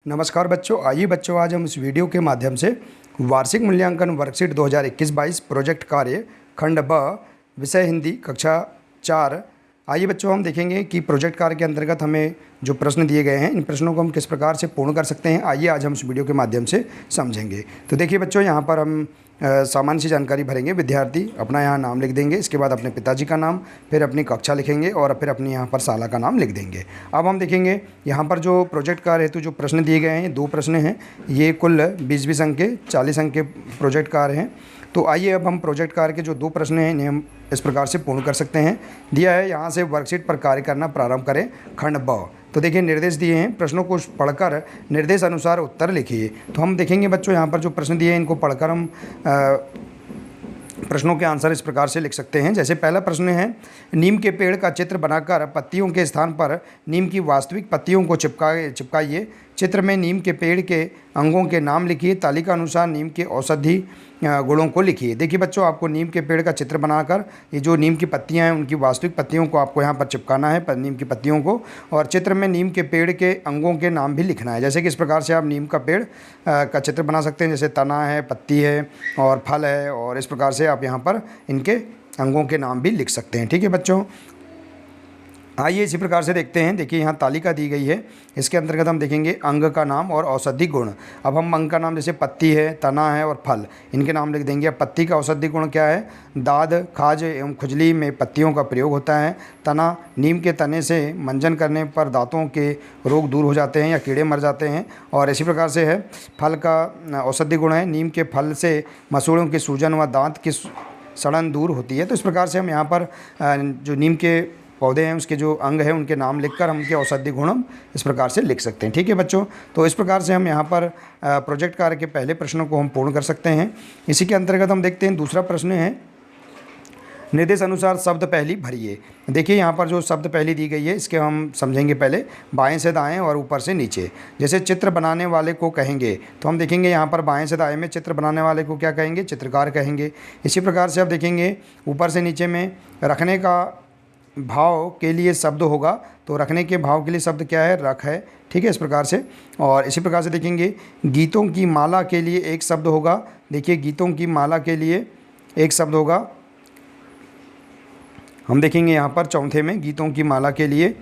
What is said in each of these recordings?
नमस्कार बच्चों, आइए बच्चों आज हम इस वीडियो के माध्यम से वार्षिक मूल्यांकन वर्कशीट 2021-22 प्रोजेक्ट कार्य खंड ब विषय हिंदी कक्षा 4। आइए बच्चों हम देखेंगे कि प्रोजेक्ट कार्य के अंतर्गत हमें जो प्रश्न दिए गए हैं इन प्रश्नों को हम किस प्रकार से पूर्ण कर सकते हैं। आइए आज हम इस वीडियो के माध्यम से समझेंगे। तो देखिए बच्चों, यहाँ पर हम सामान्य सी जानकारी भरेंगे। विद्यार्थी अपना यहाँ नाम लिख देंगे, इसके बाद अपने पिताजी का नाम, फिर अपनी कक्षा लिखेंगे और फिर अपनी यहाँ पर शाला का नाम लिख देंगे। अब हम देखेंगे यहाँ पर जो प्रोजेक्ट कार्य हेतु जो प्रश्न दिए गए हैं, 2 प्रश्न हैं। ये कुल 20-20 अंक के 40 अंक के प्रोजेक्ट कार्य हैं। तो आइए अब हम प्रोजेक्ट कार्य के जो 2 प्रश्न हैं इन्हें हम इस प्रकार से पूर्ण कर सकते हैं। दिया है यहाँ से वर्कशीट पर कार्य करना प्रारंभ करें खंड ब। तो देखिए निर्देश दिए हैं, प्रश्नों को पढ़कर निर्देश अनुसार उत्तर लिखिए। तो हम देखेंगे बच्चों यहाँ पर जो प्रश्न दिए हैं इनको पढ़कर हम प्रश्नों के आंसर इस प्रकार से लिख सकते हैं। जैसे पहला प्रश्न है, नीम के पेड़ का चित्र बनाकर पत्तियों के स्थान पर नीम की वास्तविक पत्तियों को चिपकाइए। चित्र में नीम के पेड़ के अंगों के नाम लिखिए। तालिका अनुसार नीम के औषधि गुणों को लिखिए। देखिए बच्चों, आपको नीम के पेड़ का चित्र बनाकर ये जो नीम की पत्तियां हैं उनकी वास्तविक पत्तियों को आपको यहाँ पर चिपकाना है, नीम की पत्तियों को, और चित्र में नीम के पेड़ के अंगों के नाम भी लिखना है। जैसे कि इस प्रकार से आप नीम का पेड़ का चित्र बना सकते हैं, जैसे तना है, पत्ती है और फल है, और इस प्रकार से आप यहाँ पर इनके अंगों के नाम भी लिख सकते हैं। ठीक है बच्चों, आइए इसी प्रकार से देखते हैं। देखिए यहाँ तालिका दी गई है, इसके अंतर्गत हम देखेंगे अंग का नाम और औषधि गुण। अब हम अंग का नाम जैसे पत्ती है, तना है और फल, इनके नाम लिख देंगे। अब पत्ती का औषधि गुण क्या है? दाद, खाज एवं खुजली में पत्तियों का प्रयोग होता है। तना, नीम के तने से मंजन करने पर दांतों के रोग दूर हो जाते हैं या कीड़े मर जाते हैं। और इसी प्रकार से है, फल का औषधि गुण है, नीम के फल से मसूड़ों की सूजन व दांत की सड़न दूर होती है। तो इस प्रकार से हम यहाँ पर जो नीम के पौधे हैं उसके जो अंग हैं उनके नाम लिखकर हम उनके औषधि गुण हम इस प्रकार से लिख सकते हैं। ठीक है बच्चों, तो इस प्रकार से हम यहाँ पर प्रोजेक्ट कार्य के पहले प्रश्नों को हम पूर्ण कर सकते हैं। इसी के अंतर्गत हम देखते हैं दूसरा प्रश्न है, निर्देश अनुसार शब्द पहली भरिए। देखिए यहाँ पर जो शब्द पहली दी गई है इसके हम समझेंगे पहले, बाएं से दाएं और ऊपर से नीचे। जैसे चित्र बनाने वाले को कहेंगे, तो हम देखेंगे यहाँ पर बाएं से दाएं में चित्र बनाने वाले को क्या कहेंगे? चित्रकार कहेंगे। इसी प्रकार से अब देखेंगे ऊपर से नीचे में रखने का भाव के लिए शब्द होगा, तो रखने के भाव के लिए शब्द क्या है? रख है। ठीक है, इस प्रकार से। और इसी प्रकार से देखेंगे गीतों की माला के लिए एक शब्द होगा। देखिए गीतों की माला के लिए एक शब्द होगा। हम देखेंगे यहाँ पर चौथे में गीतों की माला के लिए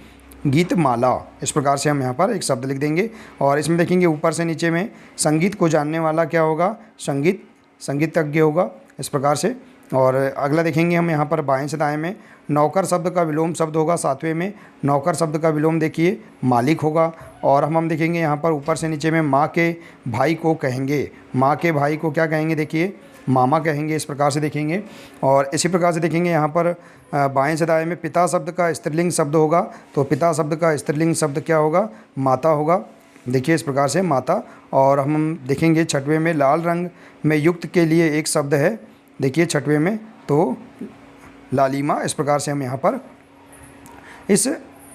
गीत माला, इस प्रकार से हम यहाँ पर एक शब्द लिख देंगे। और इसमें देखेंगे ऊपर से नीचे में संगीत को जानने वाला क्या होगा? संगीतज्ञ होगा, इस प्रकार से। और अगला देखेंगे हम यहाँ पर बाएं से दाएं में नौकर शब्द का विलोम शब्द होगा। 7वें में नौकर शब्द का विलोम देखिए मालिक होगा। और हम देखेंगे यहाँ पर ऊपर से नीचे में माँ के भाई को कहेंगे, माँ के भाई को क्या कहेंगे? देखिए मामा कहेंगे, इस प्रकार से देखेंगे। और इसी प्रकार से देखेंगे यहाँ पर बाएं से दाएं में पिता शब्द का स्त्रीलिंग शब्द होगा, तो पिता शब्द का स्त्रीलिंग शब्द क्या होगा? माता होगा। देखिए इस प्रकार से माता। और हम देखेंगे 6वें में लाल रंग में युक्त के लिए एक शब्द है। देखिए 6वें में तो लालिमा, इस प्रकार से हम यहाँ पर इस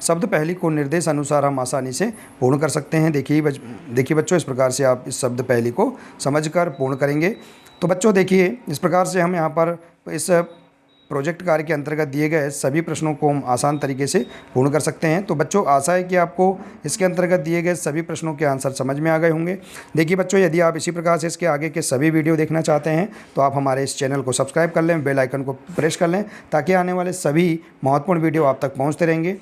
शब्द पहली को निर्देश अनुसार हम आसानी से पूर्ण कर सकते हैं। देखिए बच्चों, इस प्रकार से आप इस शब्द पहली को समझकर पूर्ण करेंगे। तो बच्चों देखिए इस प्रकार से हम यहाँ पर इस प्रोजेक्ट कार्य के अंतर्गत दिए गए सभी प्रश्नों को हम आसान तरीके से पूर्ण कर सकते हैं। तो बच्चों आशा है कि आपको इसके अंतर्गत दिए गए सभी प्रश्नों के आंसर समझ में आ गए होंगे। देखिए बच्चों, यदि आप इसी प्रकार से इसके आगे के सभी वीडियो देखना चाहते हैं तो आप हमारे इस चैनल को सब्सक्राइब कर लें, बेल आइकन को प्रेस कर लें, ताकि आने वाले सभी महत्वपूर्ण वीडियो आप तक पहुँचते रहेंगे।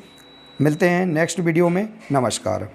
मिलते हैं नेक्स्ट वीडियो में। नमस्कार।